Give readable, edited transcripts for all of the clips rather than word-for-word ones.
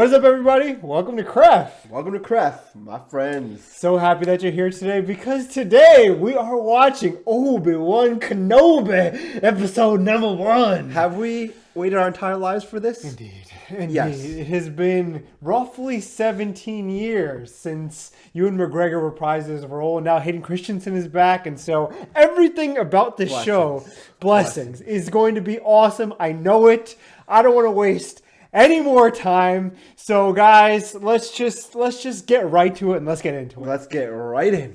What is up, everybody? Welcome to Cref. Welcome to Cref, my friends. So happy that you're here today because today we are watching Obi-Wan Kenobi, episode number 1. Have we waited our entire lives for this? Indeed. Indeed. Yes. It has been roughly 17 years since Ewan McGregor reprised his role, and now Hayden Christensen is back, and so everything about this show, blessings, is going to be awesome. I know it. I don't want to waste any more time. So guys, let's just get right to it and let's get into it. Let's get right in.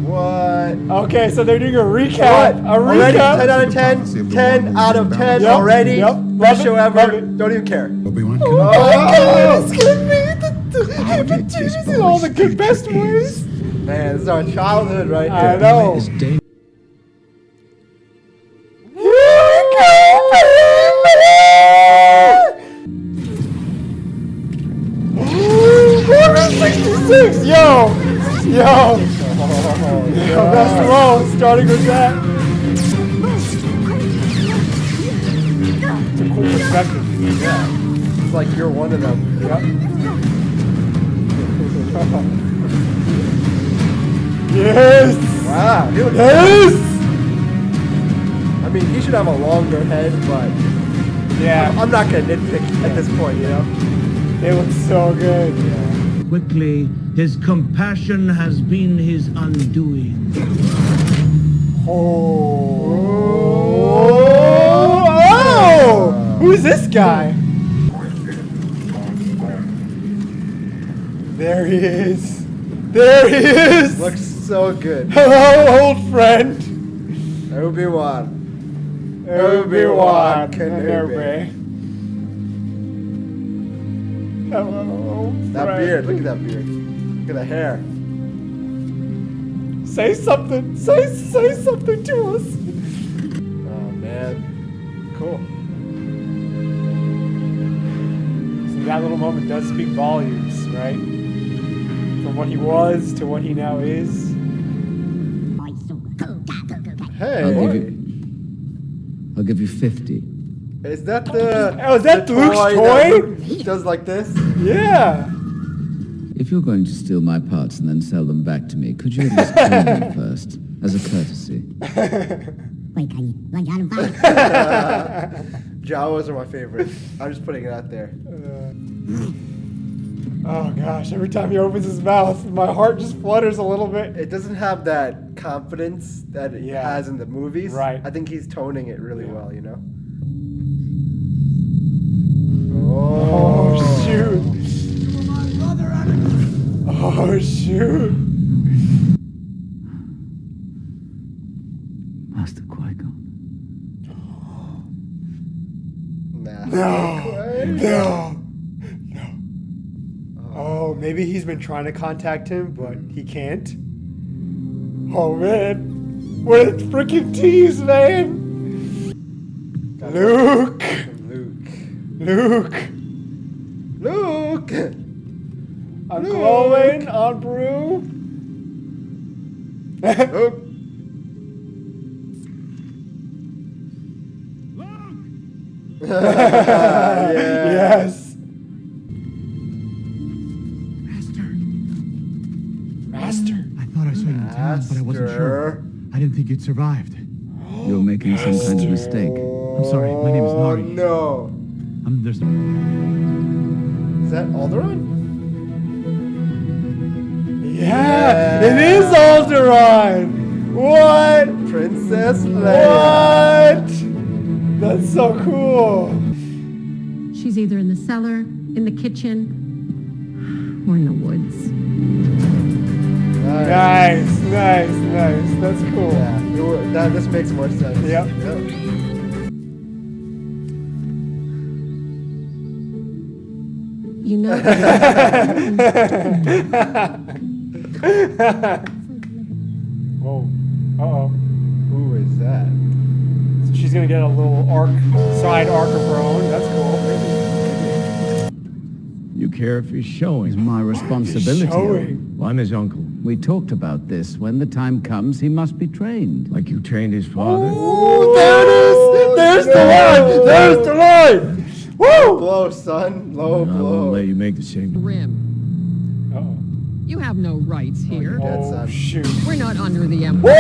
What? Okay, so they're doing a recap. What? Already 10 out of 10. 10 out of 10 Yep, already. yep. Best show Love ever. it. Don't even care. Obi-Wan Oh Kenobi. my God, it's gonna be the Jesus in all the good best ways. Man, this is our childhood right I here. know. It's day- Yo, best roll, starting with that. It's a cool perspective. Yeah. It's like you're one of them. Yep. Yes. Wow. He looks Yes. I mean, he should have a longer head, but Yeah, I'm not going to nitpick at this point, you know? it looks so good. Quickly, his compassion has been his undoing. Oh! Who's this guy? There he is. There he is. Looks so good. Hello, old friend. Obi-Wan. Obi-Wan Kenobi. Hello, old That friend. beard. Look at that beard. Look at the hair. Say something. Say something to us. Oh, man. Cool. So that little moment does speak volumes, right? From what he was to what he now is. Hey. I'll give you 50. Is that the... Oh, is that the Luke's that toy? Luke does like this? Yeah. If you're going to steal my parts and then sell them back to me, could you at least kill me first, as a courtesy? Jawas are my favorite. I'm just putting it out there. Oh gosh, every time he opens his mouth, my heart just flutters a little bit. It doesn't have that confidence that it Yeah. has in the movies. Right. I think he's toning it really well, you know? Oh shoot. Oh shoot. Master Qui-Gon. Nah. No. Oh, maybe he's been trying to contact him, but he can't. Oh man. What a freaking tease, man. Luke. Luke. I'm glowing on brew. Luke. Yeah. Yes. Master. I thought I saw you in town, but I wasn't sure. I didn't think you'd survived. You're making some kind of mistake. I'm sorry, my name is Nari. Oh, no. There's Is that Alderaan? Yeah, it is Alderaan. What? Princess Leia. What? That's so cool. She's either in the cellar, in the kitchen, or in the woods. Nice. That's cool. Yeah, this makes more sense. Yep. You know, Whoa. Uh-oh. Who is that? So she's gonna get a little side arc of her own. That's cool. You care if he's showing? It's my responsibility. Showing. Well, I'm his uncle. We talked about this. When the time comes, he must be trained. Like you trained his father? Ooh, there it is. There's the line. There's the line. Low blow, son. Low I won't blow. let you make the same. Rim. Uh-oh. You have no rights here. dead, Oh, son. shoot. We're not under the Empire.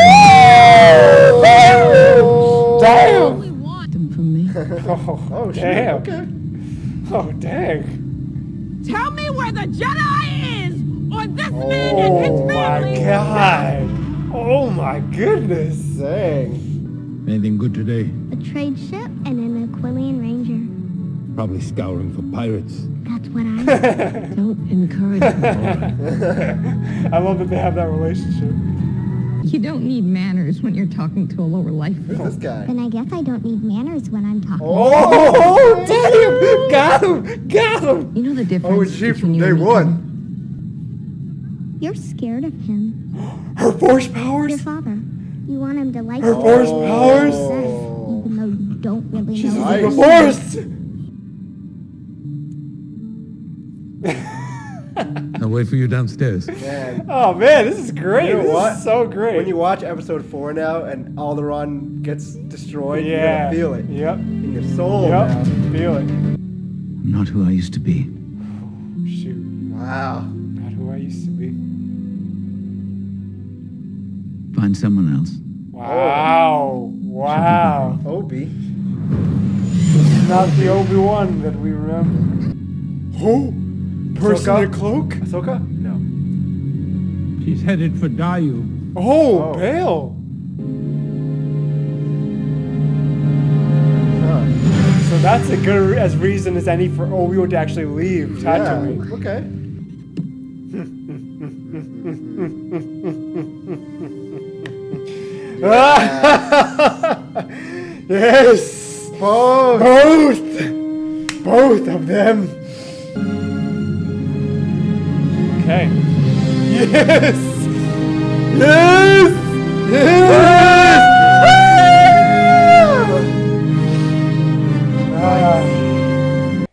Damn! We want Them from me. Oh, shit. Damn. Okay. Oh, dang. Tell me where the Jedi is, or this man and Oh, his my family. God. Oh, my goodness. Dang. Anything good today? A trade ship and an Aquilian Ranger. Probably scouring for pirates. That's what I Don't encourage them. I love that they have that relationship. You don't need manners when you're talking to a lower life Who's form. this guy? Then I guess I don't need manners when I'm talking. Oh, damn! Got him! Got him! You know the difference Oh, it's she from between you day and me, one. You're scared of him. Her force Your powers? father. You want him to like Her you. force powers? Even though you don't really She's know. Nice. the force! I'll wait for you downstairs. Man. Oh, man, this is great. You know This what? is so great. When you watch episode 4 now and Alderaan gets destroyed, yeah. you're gonna feel it Yep. in your soul Yep. now. Feel it. I'm not who I used to be. Shoot. Wow. Not who I used to be. Find someone else. Wow. Wow. Obi. Not the Obi-Wan that we remember. Who? Person in a cloak? Ahsoka? No. She's headed for Dayu. Oh, Bail. Huh. So that's a good as reason as any for Obi-Wan to actually leave Tatooine. Yeah. Okay. Yes. Both of them. Okay. Yes. Yes. Yes.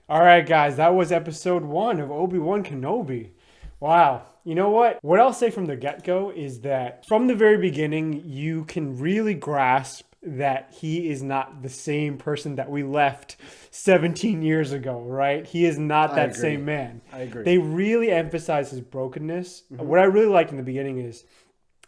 All right, guys, that was episode 1 of Obi-Wan Kenobi. Wow. You know what? What I'll say from the get-go is that from the very beginning, you can really grasp that he is not the same person that we left 17 years ago, right? He is not that agree. same man. I agree. They really emphasize his brokenness. What I really liked in the beginning is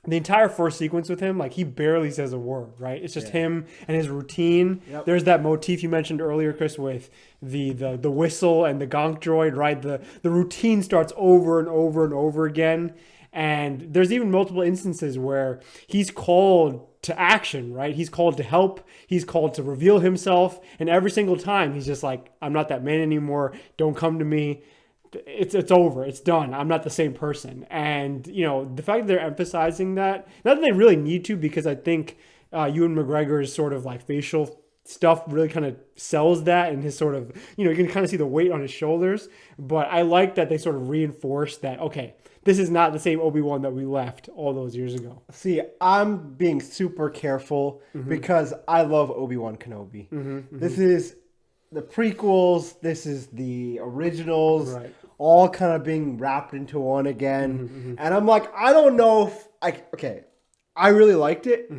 the entire first sequence with him, like he barely says a word, right? It's just him and his routine. Yep. There's that motif you mentioned earlier, Chris, with the whistle and the gonk droid, right? The routine starts over and over and over again. And there's even multiple instances where he's called to action, right? He's called to help. He's called to reveal himself. And every single time he's just like, I'm not that man anymore. Don't come to me. It's over. It's done. I'm not the same person. And, you know, the fact that they're emphasizing that, not that they really need to, because I think Ewan McGregor's sort of like facial stuff really kind of sells that, and his sort of, you know, you can kind of see the weight on his shoulders. But I like that they sort of reinforce that, okay, this is not the same Obi-Wan that we left all those years ago. See, I'm being super careful because I love Obi-Wan Kenobi. This is the prequels. This is the originals. Right. All kind of being wrapped into one again. And I'm like, I don't know if I really liked it,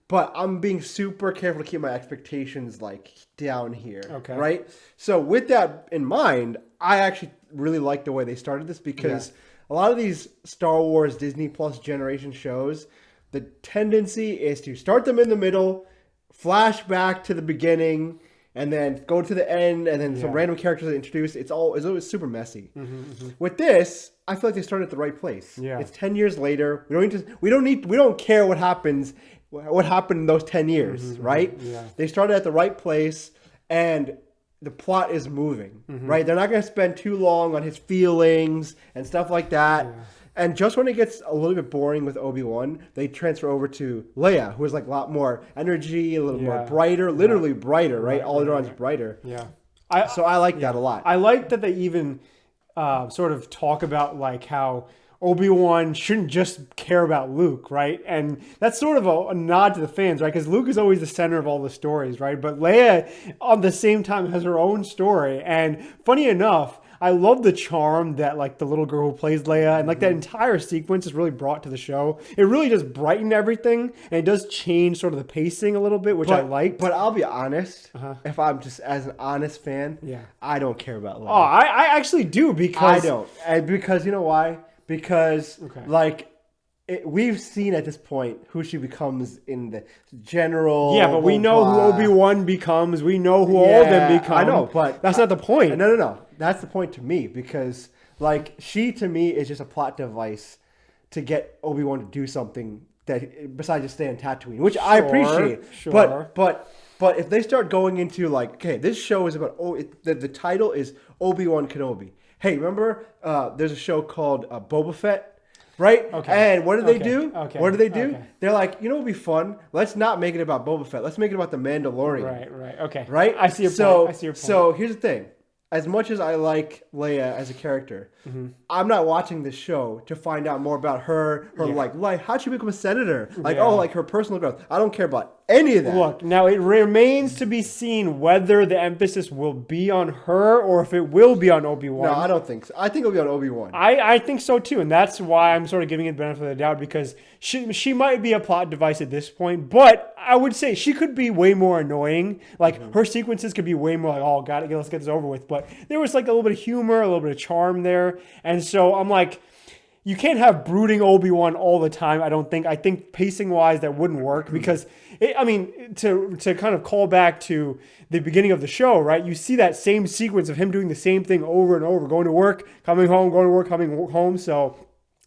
but I'm being super careful to keep my expectations like down here. Okay. Right? So with that in mind, I actually really like the way they started this because a lot of these Star Wars Disney Plus generation shows, the tendency is to start them in the middle, flash back to the beginning, and then go to the end, and then some random characters are introduced. It's always super messy. With this, I feel like they started at the right place. Yeah. It's 10 years later. We don't care what happened in those 10 years, right? Yeah. They started at the right place, and the plot is moving, right? They're not going to spend too long on his feelings and stuff like that. And just when it gets a little bit boring with Obi-Wan, they transfer over to Leia, who is like a lot more energy, a little more brighter, literally brighter, right? Alderaan's brighter. Yeah. So I like that a lot. I like that they even sort of talk about like how Obi-Wan shouldn't just care about Luke, right? And that's sort of a nod to the fans, right? Because Luke is always the center of all the stories, right? But Leia, at the same time, has her own story. And funny enough, I love the charm that like the little girl who plays Leia and like that entire sequence is really brought to the show. It really just brightened everything, and it does change sort of the pacing a little bit, which I liked. But I'll be honest, if I'm just as an honest fan, I don't care about Leia. Oh, I actually do because I don't. And because you know why? Because like we've seen at this point who she becomes in the general. Yeah, but we know who Obi-Wan becomes. We know who all of them become. I know, but that's not the point. No. That's the point to me because like she to me is just a plot device to get Obi-Wan to do something that besides just stay on Tatooine, which I appreciate. Sure. But if they start going into like, okay, this show is about the title is Obi-Wan Kenobi. Hey, remember there's a show called Boba Fett? Right? Okay. And what did they do? Okay. What did they do? Okay. They're like, you know what would be fun? Let's not make it about Boba Fett. Let's make it about the Mandalorian. Right. Okay. Right? I see your point. So here's the thing. As much as I like Leia as a character, I'm not watching this show to find out more about her like life. How'd she become a senator? Like, like her personal growth. I don't care about any of that. Look, now it remains to be seen whether the emphasis will be on her or if it will be on Obi-Wan. No, I don't think so. I think it'll be on Obi-Wan. I think so too, and that's why I'm sort of giving it the benefit of the doubt because she might be a plot device at this point, but I would say she could be way more annoying. Like her sequences could be way more like, oh, got it, let's get this over with. But there was like a little bit of humor, a little bit of charm there, and so I'm like, you can't have brooding Obi-Wan all the time. I don't think. I think pacing wise that wouldn't work because to kind of call back to the beginning of the show, right? You see that same sequence of him doing the same thing over and over, going to work, coming home, going to work, coming home. So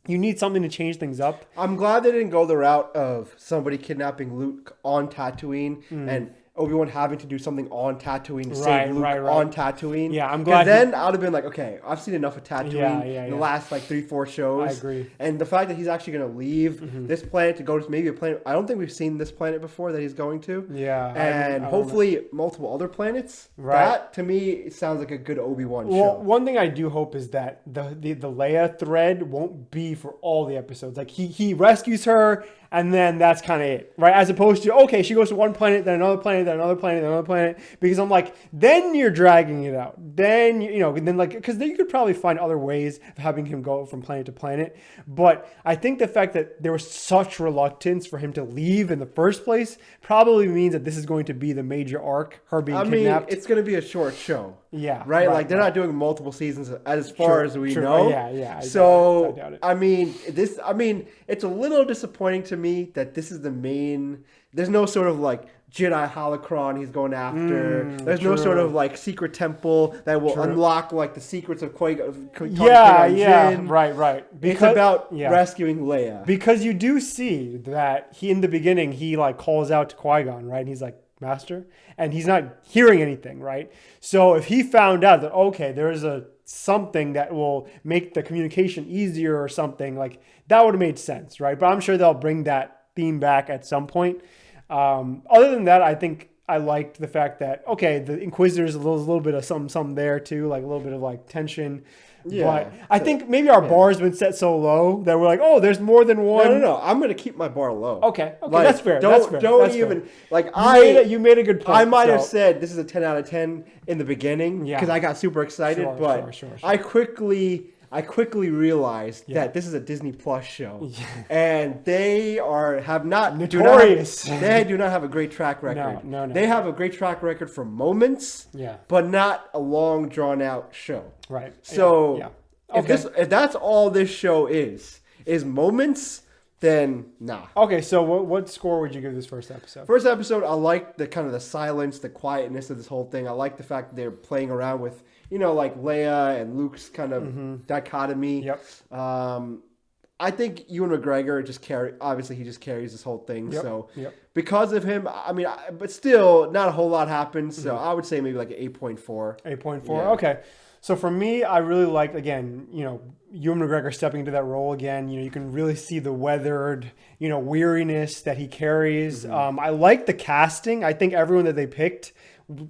you need something to change things up. I'm glad they didn't go the route of somebody kidnapping Luke on Tatooine and Obi-Wan having to do something on Tatooine to save Luke on Tatooine. Yeah, I'm glad. Then I would have been like, okay, I've seen enough of Tatooine in the last like 3-4 shows. I agree. And the fact that he's actually going to leave this planet to go to maybe a planet. I don't think we've seen this planet before that he's going to. Yeah. And hopefully multiple other planets. Right. That to me sounds like a good Obi-Wan show. Well, one thing I do hope is that the Leia thread won't be for all the episodes. Like he rescues her. And then that's kind of it, right? As opposed to, okay, she goes to one planet, then another planet, then another planet, then another planet. Because I'm like, then you're dragging it out. Then, because then you could probably find other ways of having him go from planet to planet. But I think the fact that there was such reluctance for him to leave in the first place probably means that this is going to be the major arc, her being kidnapped. It's going to be a short show. Yeah. Right? Like, they're not doing multiple seasons as far as we know. Yeah. So, I doubt it. It's a little disappointing to me that this is the main. There's no sort of like Jedi holocron he's going after. There's no sort of like secret temple that will unlock like the secrets of Qui-Gon. Right. It's about rescuing Leia. Because you do see that he in the beginning he like calls out to Qui-Gon, right? And he's like, Master, and he's not hearing anything, right? So if he found out that okay, there's something that will make the communication easier or something, like that would have made sense, right? But I'm sure they'll bring that theme back at some point. Other than that, I think I liked the fact that okay, the Inquisitors a little bit of something there too, like a little bit of like tension. Yeah, but I think maybe our bar's been set so low that we're like, oh, there's more than one. No. I'm going to keep my bar low. Okay, like, that's fair. Don't even like you made a good point. I might have said this is a 10 out of 10 in the beginning because I got super excited, sure. I quickly realized that this is a Disney Plus show, and they have not notorious. They do not have a great track record. No. They have a great track record for moments, but not a long drawn out show. Right. So if that's all this show is moments, then nah. Okay, so what score would you give this first episode? First episode, I like the kind of the silence, the quietness of this whole thing. I like the fact that they're playing around with, like Leia and Luke's kind of dichotomy. Yep. I think Ewan McGregor obviously he just carries this whole thing. Yep. So because of him, but still not a whole lot happens. So I would say maybe like an 8.4. 8.4. Yeah. Okay. So for me, I really liked, again, Ewan McGregor stepping into that role again. You can really see the weathered, weariness that he carries. I like the casting. I think everyone that they picked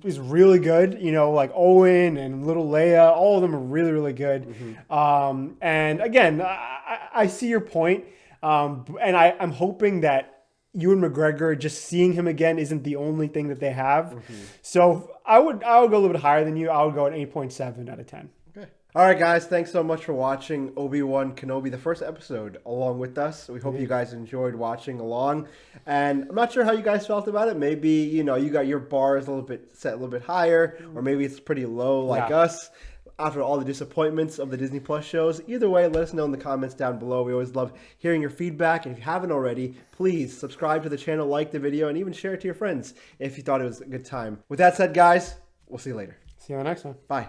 is really good. Like Owen and little Leia, all of them are really, really good. And again, I see your point. And I'm hoping that Ewan McGregor, just seeing him again isn't the only thing that they have. So I would go a little bit higher than you. I would go an 8.7 out of 10. Okay. All right, guys, thanks so much for watching Obi-Wan Kenobi, the first episode, along with us. We hope you guys enjoyed watching along. And I'm not sure how you guys felt about it. Maybe, you know, you got your bars a little bit set a little bit higher, or maybe it's pretty low like us after all the disappointments of the Disney Plus shows. Either way, let us know in the comments down below. We always love hearing your feedback. And if you haven't already, please subscribe to the channel, like the video, and even share it to your friends if you thought it was a good time. With that said, guys, we'll see you later. See you on the next one. Bye.